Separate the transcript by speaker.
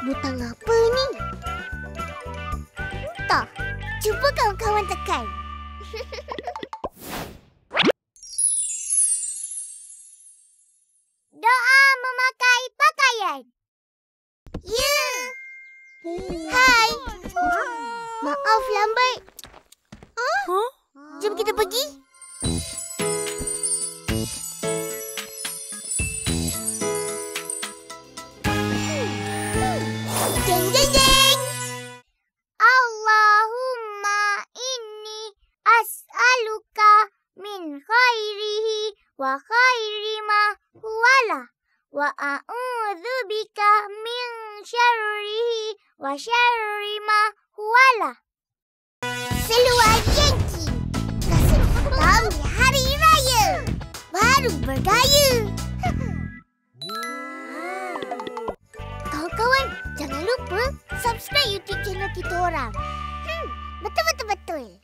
Speaker 1: Butang apa ni? Tak. Cuba kawan-kawan tekan. Doa memakai pakaian. Ya. Hai. Maaf lambat. Jom kita pergi. Jeng jeng jeng. Allahumma inni as'aluka min khairihi wa khairi ma huwala wa a'udzubika min syarrihi wa syarri ma huwala. Seluar Yankee. Kasih tahu hari raya. Baru bergaya. Kawan-kawan, jangan lupa subscribe YouTube channel kita orang. Betul-betul-betul.